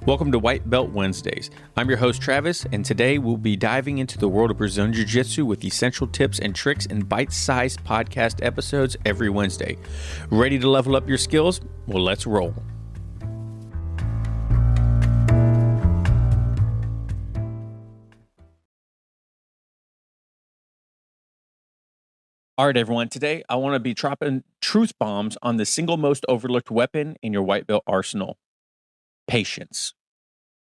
Welcome to White Belt Wednesdays. I'm your host, Travis, and today we'll be diving into the world of Brazilian Jiu-Jitsu with essential tips and tricks in bite-sized podcast episodes every Wednesday. Ready to level up your skills? Well, let's roll. All right, everyone. Today, I want to be dropping truth bombs on the single most overlooked weapon in your white belt arsenal: patience.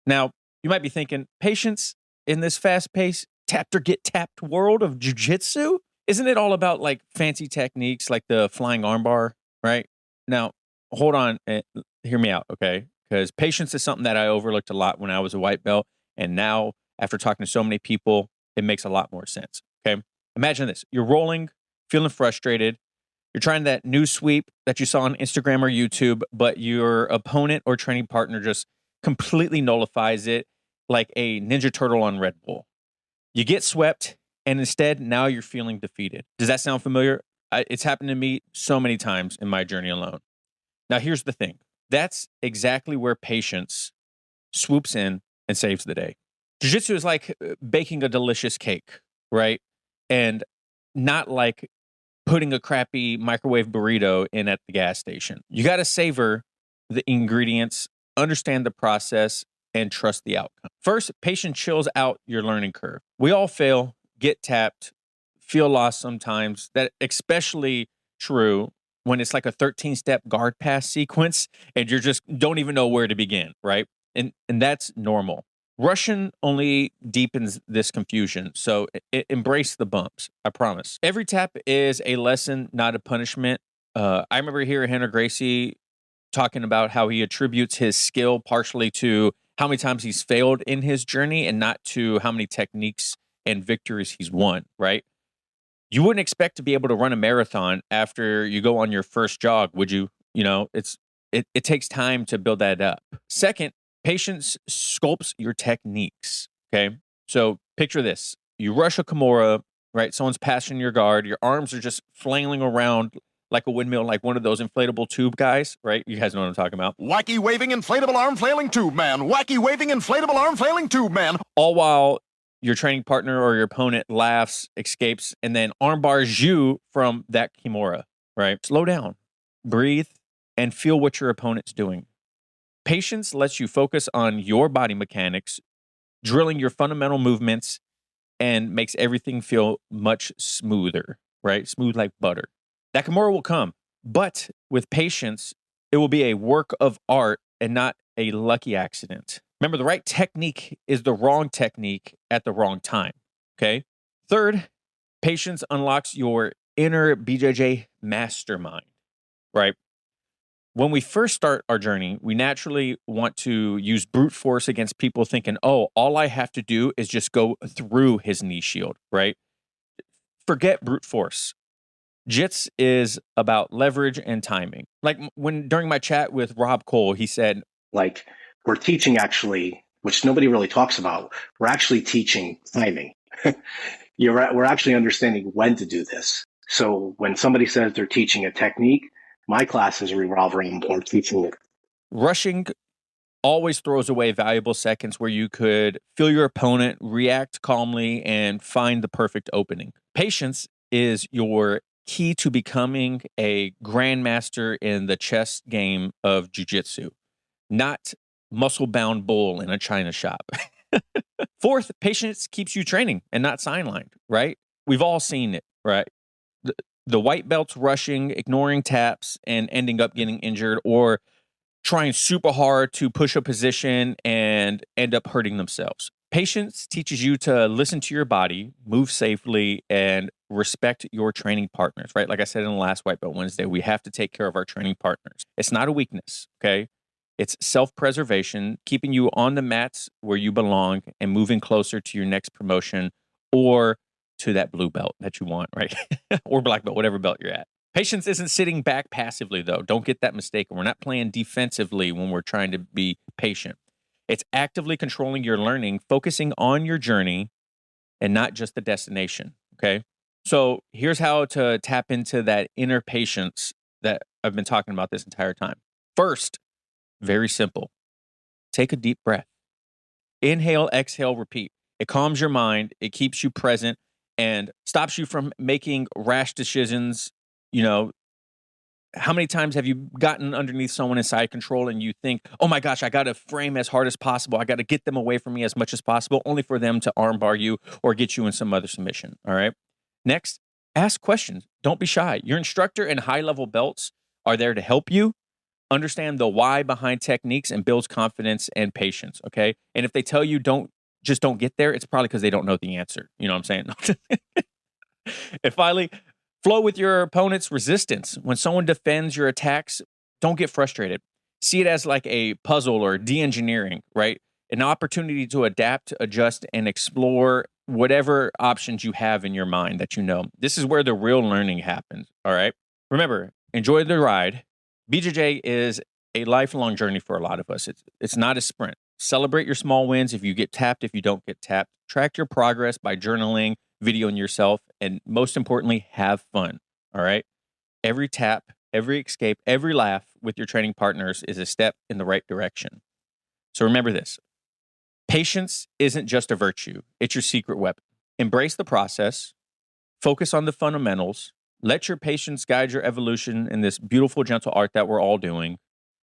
Now, you might be thinking, patience in this fast-paced, tapped or get tapped world of jiu-jitsu? Isn't it all about like fancy techniques like the flying armbar, right? Now, hold on and hear me out, okay? Because patience is something that I overlooked a lot when I was a white belt. And now, after talking to so many people, it makes a lot more sense, okay? Imagine this. You're rolling, feeling frustrated. You're trying that new sweep that you saw on Instagram or YouTube, but your opponent or training partner just completely nullifies it like a Ninja Turtle on Red Bull. You get swept, and instead, now you're feeling defeated. Does that sound familiar? It's happened to me so many times in my journey alone. Now, here's the thing. That's exactly where patience swoops in and saves the day. Jiu-jitsu is like baking a delicious cake, right? And not like putting a crappy microwave burrito in at the gas station. You got to savor the ingredients, understand the process, and trust the outcome. First, patience chills out your learning curve. We all fail, get tapped, feel lost sometimes. That especially true when it's like a 13-step guard pass sequence and you're just don't even know where to begin, right? And that's normal. Russian only deepens this confusion, so embrace the bumps, I promise. Every tap is a lesson, not a punishment. I remember hearing Henry Gracie talking about how he attributes his skill partially to how many times he's failed in his journey and not to how many techniques and victories he's won, right? You wouldn't expect to be able to run a marathon after you go on your first jog, would you? You know, it takes time to build that up. Second, patience sculpts your techniques, okay? So picture this. You rush a Kimura, right? Someone's passing your guard. Your arms are just flailing around like a windmill, like one of those inflatable tube guys, right? You guys know what I'm talking about. Wacky waving inflatable arm flailing tube man. Wacky waving inflatable arm flailing tube man. All while your training partner or your opponent laughs, escapes, and then arm bars you from that Kimura, right? Slow down, breathe, and feel what your opponent's doing. Patience lets you focus on your body mechanics, drilling your fundamental movements, and makes everything feel much smoother, right? Smooth like butter. That Kimura will come, but with patience, it will be a work of art and not a lucky accident. Remember, the right technique is the wrong technique at the wrong time, okay? Third, patience unlocks your inner BJJ mastermind, right? When we first start our journey, we naturally want to use brute force against people thinking, oh, all I have to do is just go through his knee shield, right? Forget brute force. Jits is about leverage and timing. Like during my chat with Rob Cole, he said, like we're teaching actually, which nobody really talks about, we're actually teaching timing. We're actually understanding when to do this. So when somebody says they're teaching a technique, my classes revolve around more teaching it. Rushing always throws away valuable seconds where you could feel your opponent, react calmly, and find the perfect opening. Patience is your key to becoming a grandmaster in the chess game of jiu-jitsu, not muscle-bound bull in a china shop. Fourth, patience keeps you training and not sidelined, right? We've all seen it, right? The white belts rushing, ignoring taps, and ending up getting injured, or trying super hard to push a position and end up hurting themselves. Patience teaches you to listen to your body, move safely, and respect your training partners, right? Like I said in the last White Belt Wednesday, we have to take care of our training partners. It's not a weakness, okay? It's self-preservation, keeping you on the mats where you belong and moving closer to your next promotion or to that blue belt that you want, right? Or black belt, whatever belt you're at. Patience isn't sitting back passively, though. Don't get that mistaken. We're not playing defensively when we're trying to be patient. It's actively controlling your learning, focusing on your journey and not just the destination, okay? So here's how to tap into that inner patience that I've been talking about this entire time. First, very simple. take a deep breath. Inhale, exhale, repeat. It calms your mind. It keeps you present and stops you from making rash decisions. You know, how many times have you gotten underneath someone in side control and you think, oh my gosh, I got to frame as hard as possible. I got to get them away from me as much as possible, only for them to armbar you or get you in some other submission. All right. Next, ask questions. Don't be shy. Your instructor and high-level belts are there to help you understand the why behind techniques and builds confidence and patience. Okay. And if they tell you don't get there, it's probably because they don't know the answer. You know what I'm saying? And finally, flow with your opponent's resistance. When someone defends your attacks, don't get frustrated. See it as like a puzzle or de-engineering, right? An opportunity to adapt, adjust, and explore whatever options you have in your mind that you know. This is where the real learning happens, all right? Remember, enjoy the ride. BJJ is a lifelong journey for a lot of us. It's not a sprint. Celebrate your small wins if you get tapped, if you don't get tapped. Track your progress by journaling, videoing yourself, and most importantly, have fun, all right? Every tap, every escape, every laugh with your training partners is a step in the right direction. So remember this. Patience isn't just a virtue. It's your secret weapon. Embrace the process. Focus on the fundamentals. Let your patience guide your evolution in this beautiful, gentle art that we're all doing.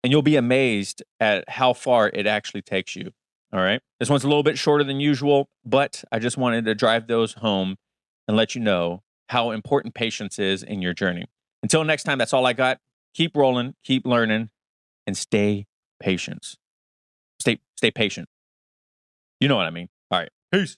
And you'll be amazed at how far it actually takes you. All right. This one's a little bit shorter than usual, but I just wanted to drive those home and let you know how important patience is in your journey. Until next time, that's all I got. Keep rolling, keep learning, and stay patient. Stay patient. You know what I mean. All right. Peace.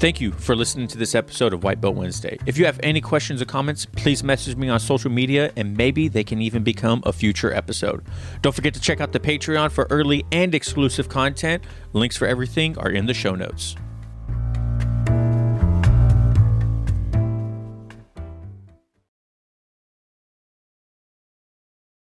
Thank you for listening to this episode of White Belt Wednesday. If you have any questions or comments, please message me on social media and maybe they can even become a future episode. Don't forget to check out the Patreon for early and exclusive content. Links for everything are in the show notes.